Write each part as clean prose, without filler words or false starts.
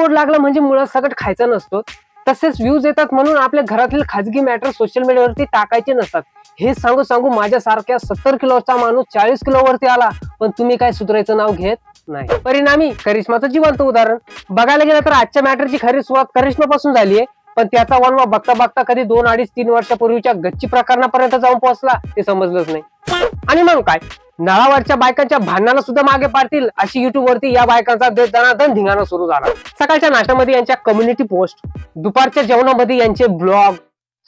गोड लागलं म्हणजे मुळात सगळं खायचं नसतो. तसेच व्ह्यूज येतात म्हणून आपल्या घरातील खाजगी मॅटर सोशल मीडियावरती टाकायचे नसतात. हे सांगू सांगू माझ्यासारख्या 70 किलोचा माणूस 40 किलोवरती आला, पण तुम्ही काय सुधारायचं नाव घेत नाही. परिणामी करिश्माचं जिवंत उदाहरण बघायला गेलं तर आजच्या मॅटरची खरी सुरुवात करिश्मापासून झाली आहे. पण त्याचा वनवा बघता बघता कधी 2, 2.5, 3 वर्षापूर्वीच्या गच्ची प्रकरणापर्यंत जाऊन पोहोचला ते समजलंच नाही. आणि मग काय, नळावरच्या बायकांच्या भांडणाला सुद्धा मागे पाडतील अशी युट्यूब वरती या बायकांचा दणादण धिंगाणा सुरू झाला. सकाळच्या नाश्त्यामध्ये यांच्या कम्युनिटी पोस्ट, दुपारच्या जेवणामध्ये यांचे ब्लॉग,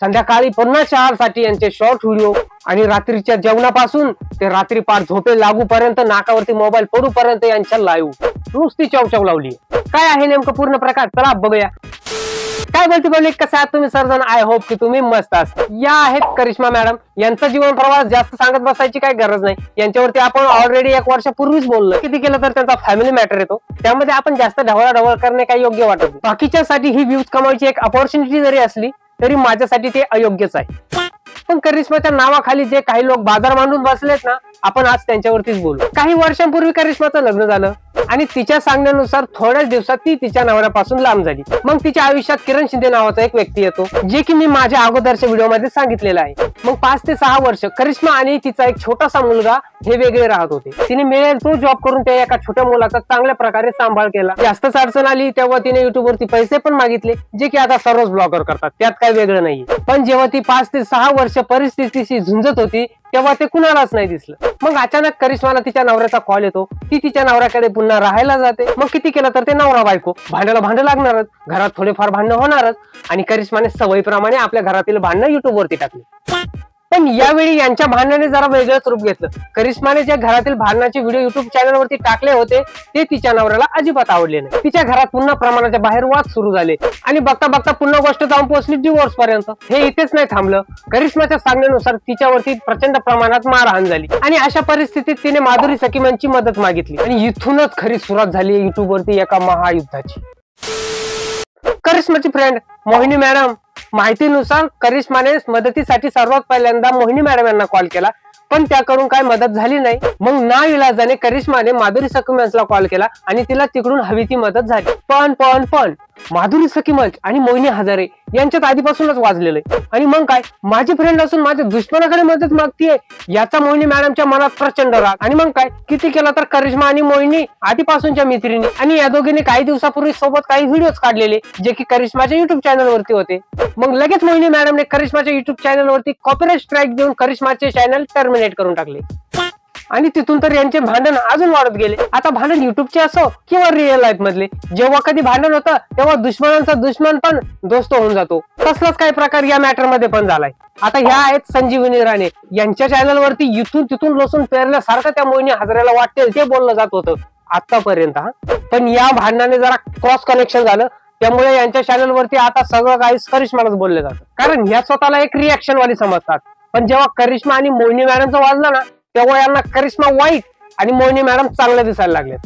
संध्याकाळी पुन्हा चहासाठी यांचे शॉर्ट व्हिडिओ आणि रात्रीच्या जेवणापासून ते रात्री पार झोपे लागूपर्यंत नाकावरती मोबाईल पडूपर्यंत यांच्या लाईव्ह नुसती चवचव लावली. काय आहे नेमकं पूर्ण प्रकार, चला बघूया. काय बोलते पब्लिक, कसं आहात तुम्ही सर्वजण? आय होप की तुम्ही मस्त असता. या आहेत करिश्मा मॅडम. यांचा जीवन प्रवास जास्त सांगत बसायची काही गरज नाही. यांच्यावरती आपण ऑलरेडी 1 वर्षापूर्वीच बोललो. किती केलं तर त्यांचा फॅमिली मॅटर येतो, त्यामध्ये आपण जास्त ढवळाढवळ करणे काही योग्य वाटत नाही. बाकीच्यासाठी ही व्ह्यूज कमावायची एक अपॉर्च्युनिटी जरी असली तरी माझ्यासाठी ते अयोग्यच आहे. पण करिश्माच्या नावाखाली जे काही लोक बाजार मांडून बसलेत ना, आपण आज त्यांच्यावरतीच बोलू. काही वर्षांपूर्वी करिश्माचं लग्न झालं आणि तिच्या सांगण्यानुसार थोड्याच दिवसात ती तिच्या नवऱ्यापासून लांब झाली. मग तिच्या आयुष्यात किरण शिंदे नावाचा एक व्यक्ती येतो, जे की मी माझ्या अगोदरच्या व्हिडिओमध्ये सांगितलेलं आहे. मग 5 ते 6 वर्ष करिश्मा आणि तिचा एक छोटासा मुलगा हे वेगळे राहत होते. तिने मिळेल तो जॉब करून त्या एका छोट्या मुलाचा चांगल्या प्रकारे सांभाळ केला. जास्तच अडचण आली तेव्हा तिने युट्यूबवरती पैसे पण मागितले, जे की आता सर्वच ब्लॉगर करतात, त्यात काही वेगळं नाही. पण जेव्हा ती 5 ते 6 वर्ष परिस्थितीशी झुंजत होती तेव्हा ते कुणालाच नाही दिसलं. मग अचानक करिश्माला तिच्या नवऱ्याचा कॉल येतो. ती तिच्या नवऱ्याकडे पुन्हा राहायला जाते. मग किती केलं तर ते नवरा बायको भांडण लागणारच, घरात थोडेफार भांडणं होणारच. आणि करिश्माने सवयीप्रमाणे आपल्या घरातील भांडणं युट्यूब वरती टाकली. पण यावेळी यांच्या भांडणाने जरा वेगळंच रूप घेतलं. करिश्माने जे घरातील भांडणाचे व्हिडिओ युट्यूब चॅनलवरती टाकले होते ते तिच्या नवऱ्याला अजिबात आवडले नाही. तिच्या घरात पुन्हा प्रमाणाच्या बाहेर वाद सुरू झाले आणि बघता बघता पुन्हा गोष्ट जाऊन पोहोचली डिवोर्स पर्यंत. हे इथेच नाही थांबलं. करिश्माच्या सांगण्यानुसार तिच्यावरती प्रचंड प्रमाणात मारहाण झाली आणि अशा परिस्थितीत तिने माधुरी सखीमांची मदत मागितली आणि इथूनच खरी सुरुवात झाली युट्यूब वरती एका महायुद्धाची. करिश्माची फ्रेंड मोहिनी मॅडम. माहितीनुसार करिश्माने मदतीसाठी सर्वात पहिल्यांदा मोहिनी मॅडम यांना कॉल केला, पण त्याकडून काय मदत झाली नाही. मग नाइलाजाने करिश्माने माधुरी सखीमंचला कॉल केला आणि तिला तिकडून हवी ती मदत झाली. पण माधुरी सखीमंच आणि मोहिनी हजारे यांच्यात आधीपासूनच वाजलेलं आहे. आणि मग काय, माझी फ्रेंड असून माझ्या दुश्मनाकडे मदत मागतीये याचा मोहिनी मॅडमच्या मनात प्रचंड राग. आणि मग काय, किती केलं तर करिश्मा आणि मोहिनी आधीपासूनच्या मैत्रिणी आणि या दोघींनी काही दिवसापूर्वी सोबत काही व्हिडिओज काढलेले जे की करिश्माच्या युट्यूब चॅनलवरती होते. मग लगेच मोहिनी मॅडमने करिश्माच्या युट्यूब चॅनलवरती कॉपीराइट स्ट्राईक देऊन करिश्माचे चॅनल टर्मिनेट करून टाकले. आणि तिथून तर यांचे भांडण अजून वाढत गेले. आता भांडण युट्यूबचे असो किंवा रिअल लाईफ मधले, जेव्हा कधी भांडण होतं तेव्हा दुश्मनांचा दुश्मन पण दोस्त होऊन जातो. तसलाच काही प्रकार या मॅटर मध्ये पण झालाय. आता ह्या आहेत संजीवनी राणे. यांच्या चॅनलवरती इथून तिथून लसूण पेरल्यासारखं त्या मोहिनी हजारेला वाटेल ते बोललं जात होतं आतापर्यंत. पण या भांडणाने जरा क्रॉस कनेक्शन झालं, त्यामुळे यांच्या चॅनलवरती आता सगळं काही करिश्मालाच बोललं जातं, कारण ह्या स्वतःला एक रिॲक्शन वाली समजतात. पण जेव्हा करिश्मा आणि मोहिनी मॅडमचं वाजलं ना, तेव्हा यांना करिश्मा वाईट आणि मोहिनी मॅडम चांगले दिसायला लागले.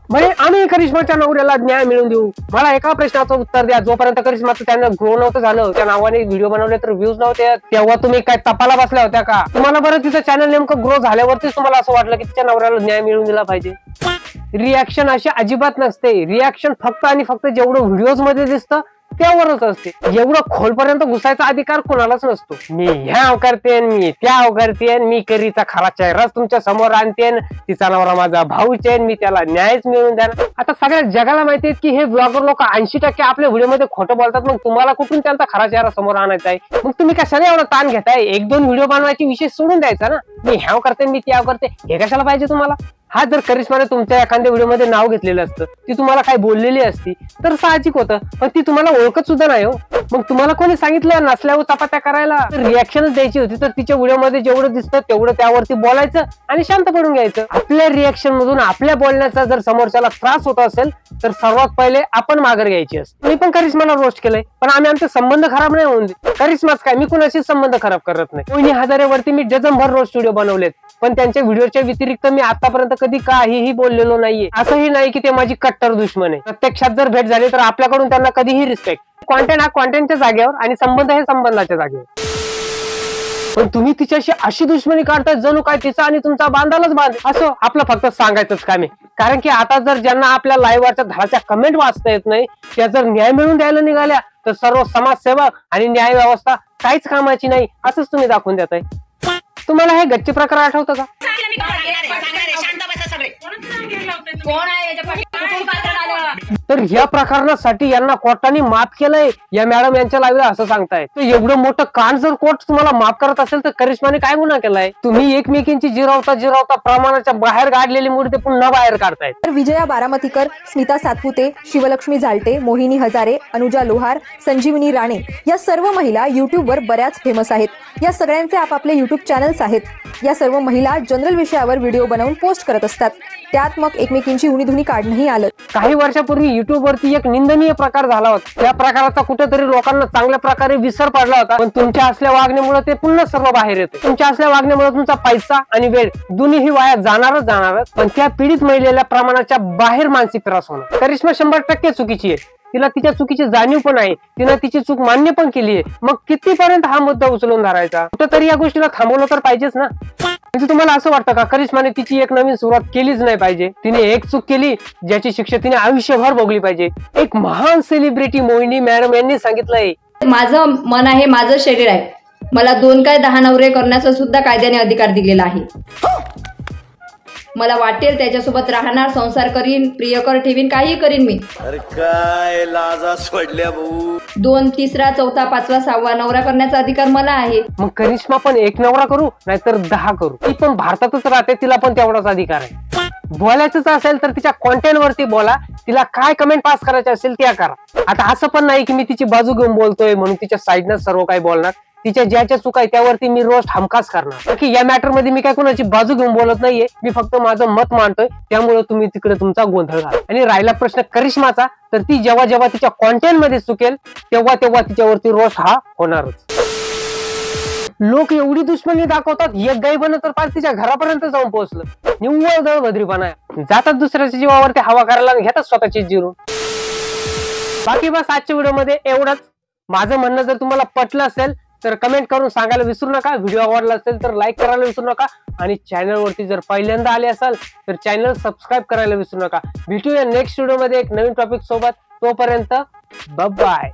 म्हणजे आम्ही करिश्माच्या नवऱ्याला न्याय मिळवून देऊ. मला एका प्रश्नाचं उत्तर द्या. जोपर्यंत करिश्माचं त्यांना ग्रो नव्हतं झालं, त्या नावाने व्हिडिओ बनवले तर व्ह्यूज नव्हते, तेव्हा तुम्ही काय तपाला बसल्या होत्या का? तुम्हाला बरं तिचं चॅनल नेमकं ग्रो झाल्यावरतीच तुम्हाला असं वाटलं की तिच्या नवऱ्याला न्याय मिळवून दिला पाहिजे? रिॲक्शन अशी अजिबात नसते. रिॲक्शन फक्त आणि फक्त जेवढं व्हिडिओज मध्ये दिसतं त्यावरच असते. एवढं खोलपर्यंत घुसायचा अधिकार कोणालाच नसतो. मी ह्या करतेन, मी त्या करतेन, मी करीचा खरा चेहराच तुमच्या समोर आणतेन, तिचा नवरा माझा भाऊ चेन, मी त्याला न्यायच मिळवून द्या. आता सगळ्या जगाला माहिती आहे की हे ब्लॉगर लोक 80% आपल्या व्हिडिओमध्ये खोटं बोलतात. मग तुम्हाला कुठून त्यांचा खरा चेहरा समोर आणायचा आहे? मग तुम्ही कशाला एवढा ताण घेताय? 1-2 व्हिडिओ बनवायची विषय सोडून द्यायचा ना. मी ह्याव करते, मी त्या करते, हे कशाला पाहिजे तुम्हाला? हा जर करिश्माने तुमच्या एखाद्या व्हिडिओमध्ये नाव घेतलेलं असतं, ती तुम्हाला काही बोललेली असती तर साहजिक होतं, पण ती तुम्हाला ओळखत सुद्धा नाही हो. मग तुम्हाला कोणी सांगितलं नसल्यावर चपात्या करायला? रिॲक्शनच द्यायची होती तर तिच्या व्हिडिओमध्ये जेवढं दिसतं तेवढं त्यावरती बोलायचं आणि शांत पडून घ्यायचं. आपल्या रिॲक्शन मधून आपल्या बोलण्याचा जर समोरच्याला त्रास होत असेल तर सर्वात पहिले आपण माघार घ्यायची असते. मी पण करिश्माला रोस्ट केलंय, पण आम्ही आमचे संबंध खराब नाही होऊन दे. करिश्माच काय, मी कुणाशी संबंध खराब करत नाही. मोहिनी हजारेवरती मी डझनभर रोस्ट व्हिडिओ बनवलेत, पण त्यांच्या व्हिडिओच्या व्यतिरिक्त मी आतापर्यंत कधी काहीही बोललेलो नाहीये. असंही नाही की ते माझी कट्टर दुश्मन आहे. प्रत्यक्षात जर भेट झाली तर आपल्याकडून त्यांना कधीही रिस्पेक्ट. कॉन्टेंट हा कॉन्टेंटच्या जागेवर आणि संबंध हे संबंधाच्या जागेवर. पण तुम्ही तिच्याशी अशी दुश्मनी काढताय जणू काय तिचा आणि तुमचा बांधालाच बांध. असं आपलं फक्त सांगायचंच काम आहे. कारण की आता जर ज्यांना आपल्या लाईव्हवरच्या धडाच्या कमेंट वाचता येत नाही त्या जर न्याय मिळवून द्यायला निघाल्या तर सर्व समाजसेवक आणि न्याय व्यवस्था काहीच कामाची नाही असंच तुम्ही दाखवून देताय. तुम्हाला हे गच्ची प्रकार आठवतं का? तर ह्या प्रकरणासाठी यांना कोर्टाने माफ केलंय. या मॅडम यांच्या लाईव्हला असं सांगताय. तर एवढं मोठं कांड जर कोर्ट तुम्हाला माफ करत असेल तर करिश्माने काय गुन्हा केलाय? तुम्ही एकमेकींची जिरवता प्रमाणाच्या बाहेर काढलेली मूर्ती पुन्हा बाहेर काढताय. तर विजया बारामतीकर, स्मिता सातपुते, शिवलक्ष्मी झालटे, मोहिनी हजारे, अनुजा लोहार, संजीवनी राणे या सर्व महिला युट्यूबवर बऱ्याच फेमस आहेत. या सगळ्यांचे आपापले युट्यूब चॅनल्स आहेत. या सर्व महिला जनरल विषयावर व्हिडिओ बनवून पोस्ट करत असतात. त्यात मग एकमेकींची उणीधुणी काढणंही आलं. काही वर्षापूर्वी युट्यूबवरती एक निंदनीय प्रकार झाला होता. त्या प्रकाराचा कुठेतरी लोकांना चांगल्या प्रकारे विसर पडला होता. पण तुमच्या असल्या वागण्यामुळे ते पुन्हा सर्व बाहेर येते. तुमच्या असल्या वागण्यामुळे तुमचा पैसा आणि वेळ दोन्हीही वाया जाणारच. पण त्या पीडित महिलेला प्रमाणाच्या बाहेर मानसिक त्रास होणार. करिश्मा 100% चुकीची आहे. तिला तिच्या चुकीची जाणीव पण आहे. तिने तिची चूक मान्य पण केली आहे. मग कितीपर्यंत हा मुद्दा उचलून धरायचा? कुठेतरी या गोष्टीला थांबवलं तर पाहिजेच ना. म्हणजे तुम्हाला असं वाटतं का करिश्माने तिची एक नवीन सुरुवात केलीच नाही पाहिजे? तिने एक चूक केली ज्याची शिक्षा तिने आयुष्यभर भोगली पाहिजे. एक महान सेलिब्रिटी मोहिनी मॅडम यांनी सांगितलंय, माझं मन आहे, माझं शरीर आहे, मला 2 काय 10 नवरे करण्याचा सुद्धा कायद्याने अधिकार दिलेला आहे. मला वाटेल त्याच्यासोबत राहणार, संसार करीन, प्रियकर ठेवीन, काही करीन मी. अरे काय लाजा सोडल्या भाऊ. 2, 3, 4, 5, 6 नवरा करण्याचा अधिकार मला आहे. मग करिश्मा पण एक नवरा करू नाहीतर 10 करू. ती पण भारतातच राहते, तिला पण तेवढाच अधिकार आहे. बोलायचंच असेल तर तिच्या कॉन्टेंट वरती बोला. तिला काय कमेंट पास करायचे असेल त्या करा. आता असं पण नाही की मी तिची बाजू घेऊन बोलतोय म्हणून तिच्या साईडनं सर्व काही बोलणार. तिच्या ज्याच्या चुका आहे त्यावरती मी रोज हमखास करणार. की या मॅटर मध्ये मी काय कोणाची बाजू घेऊन बोलत नाहीये. मी फक्त माझं मत मांडतोय. त्यामुळे तुम्ही तिकडे तुमचा गोंधळ घाला. आणि राहिला प्रश्न करिश्माचा, तर ती जेव्हा तिच्या कॉन्टेंट मध्ये चुकेल तेव्हा तिच्यावरती रोष हा होणारच. लोक एवढी दुश्मनी दाखवतात. एक गायबन तर पार तिच्या घरापर्यंत जाऊन पोहोचलं. निव्वळ दळभद्रीपणा आहे. जातात दुसऱ्याच्या जीवावरती हवा करायला आणि घेतात स्वतःची जीवन. बाकी बस आजच्या व्हिडिओ मध्ये एवढंच. माझं म्हणणं जर तुम्हाला पटलं असेल तर कमेंट करून सांगायला विसरू नका. व्हिडिओ आवडला असेल तर लाईक करायला विसरू नका. आणि चॅनल वरती जर पहिल्यांदा आले असाल तर चॅनल सबस्क्राईब करायला विसरू नका. भेटूया नेक्स्ट व्हिडिओ मध्ये एक नवीन टॉपिक सोबत. तोपर्यंत बाय.